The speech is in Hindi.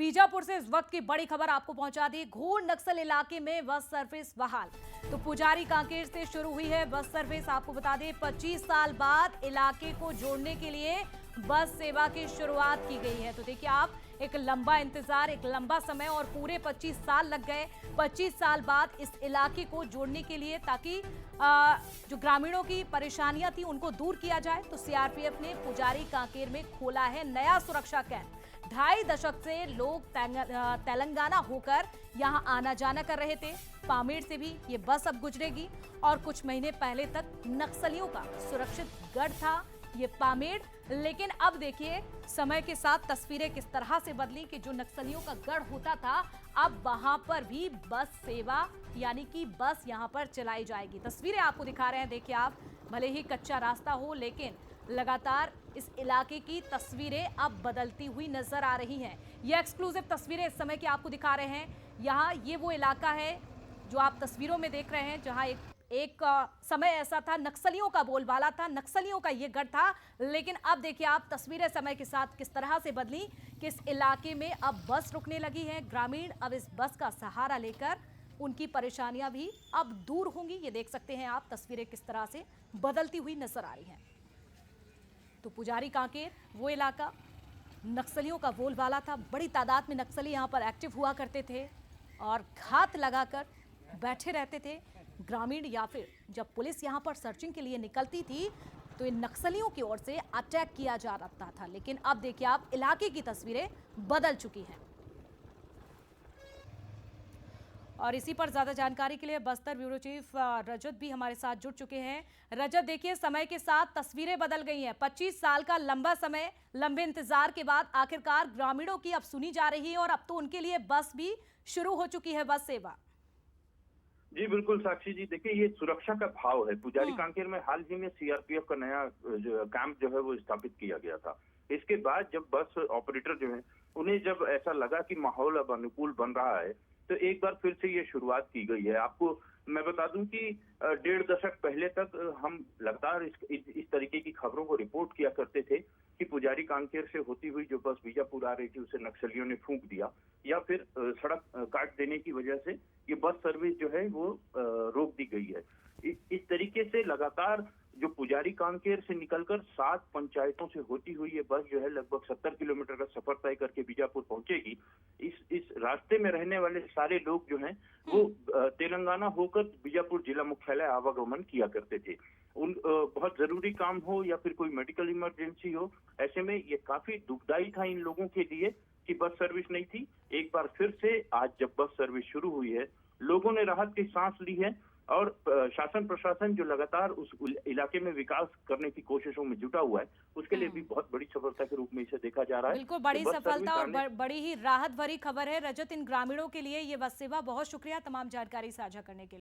बीजापुर से इस वक्त की बड़ी खबर आपको पहुंचा दी। घोर नक्सल इलाके में बस सर्विस बहाल। तो पुजारी कांकेर से शुरू हुई है बस सर्विस। आपको बता दें 25 साल बाद इलाके को जोड़ने के लिए बस सेवा की शुरुआत की गई है। तो देखिए आप, एक लंबा इंतजार, एक लंबा समय और पूरे 25 साल लग गए 25 साल बाद इस इलाके को जोड़ने के लिए, ताकि जो ग्रामीणों की परेशानियां थी उनको दूर किया जाए। तो सीआरपीएफ ने पुजारी कांकेर में खोला है नया सुरक्षा कैंप। 2.5 दशक से लोग तेलंगाना होकर यहां आना जाना कर रहे थे। पामेड़ से भी ये बस अब गुजरेगी और कुछ महीने पहले तक नक्सलियों का सुरक्षित गढ़ था ये पामेड़। लेकिन अब देखिए समय के साथ तस्वीरें किस तरह से बदली कि जो नक्सलियों का गढ़ होता था अब वहां पर भी बस सेवा यानी कि बस यहां पर चलाई जाएगी। तस्वीरें आपको दिखा रहे हैं, देखिए आप, भले ही कच्चा रास्ता हो लेकिन लगातार इस इलाके की तस्वीरें अब बदलती हुई नजर आ रही हैं। ये एक्सक्लूसिव तस्वीरें इस समय की आपको दिखा रहे हैं। यहाँ ये वो इलाका है जो आप तस्वीरों में देख रहे हैं, जहाँ एक समय ऐसा था, नक्सलियों का बोलबाला था, नक्सलियों का ये गढ़ था। लेकिन अब देखिए आप, तस्वीरें समय के साथ किस तरह से बदली कि इस इलाके में अब बस रुकने लगी है। ग्रामीण अब इस बस का सहारा लेकर उनकी परेशानियां भी अब दूर होंगी। ये देख सकते हैं आप, तस्वीरें किस तरह से बदलती हुई नजर आ रही हैं। तो पुजारी कांकेर वो इलाका नक्सलियों का बोलबाला था। बड़ी तादाद में नक्सली यहां पर एक्टिव हुआ करते थे और घात लगाकर बैठे रहते थे ग्रामीण, या फिर जब पुलिस यहां पर सर्चिंग के लिए निकलती थी तो इन नक्सलियों की ओर से अटैक किया जा रहा था। लेकिन अब देखिए आप, इलाके की तस्वीरें बदल चुकी हैं। और इसी पर ज्यादा जानकारी के लिए बस्तर ब्यूरो चीफ रजत भी हमारे साथ जुड़ चुके हैं। रजत, देखिए समय के साथ तस्वीरें बदल गई हैं। 25 साल का लंबा समय, लंबे इंतजार के बाद आखिरकार ग्रामीणों की अब सुनी जा रही है और अब तो उनके लिए बस भी शुरू हो चुकी है, बस सेवा। जी बिल्कुल साक्षी जी, देखिए ये सुरक्षा का भाव है। पुजारी कांकेर में हाल ही में सीआरपीएफ का नया कैंप जो है वो स्थापित किया गया था। इसके बाद जब बस ऑपरेटर जो है उन्हें जब ऐसा लगा कि माहौल अब अनुकूल बन रहा है तो एक बार फिर से ये शुरुआत की गई है। आपको मैं बता दूं कि 1.5 दशक पहले तक हम लगातार इस तरीके की खबरों को रिपोर्ट किया करते थे कि पुजारी कांकेर से होती हुई जो बस बीजापुर आ रही थी उसे नक्सलियों ने फूंक दिया, या फिर सड़क काट देने की वजह से ये बस सर्विस जो है वो रोक दी गई है। इस तरीके से लगातार जो पुजारी कांकेर से निकलकर 7 पंचायतों से होती हुई ये बस जो है लगभग 70 किलोमीटर का सफर तय करके बीजापुर पहुंचेगी। इस रास्ते में रहने वाले सारे लोग जो हैं वो तेलंगाना होकर बीजापुर जिला मुख्यालय आवागमन किया करते थे। बहुत जरूरी काम हो या फिर कोई मेडिकल इमरजेंसी हो, ऐसे में ये काफी दुखदायी था इन लोगों के लिए कि बस सर्विस नहीं थी। एक बार फिर से आज जब बस सर्विस शुरू हुई है, लोगों ने राहत की सांस ली है और शासन प्रशासन जो लगातार उस इलाके में विकास करने की कोशिशों में जुटा हुआ है, उसके लिए भी बहुत बड़ी सफलता के रूप में इसे देखा जा रहा है। बिल्कुल बड़ी सफलता और बड़ी ही राहत भरी खबर है रजत इन ग्रामीणों के लिए ये बस सेवा। बहुत शुक्रिया तमाम जानकारी साझा करने के लिए।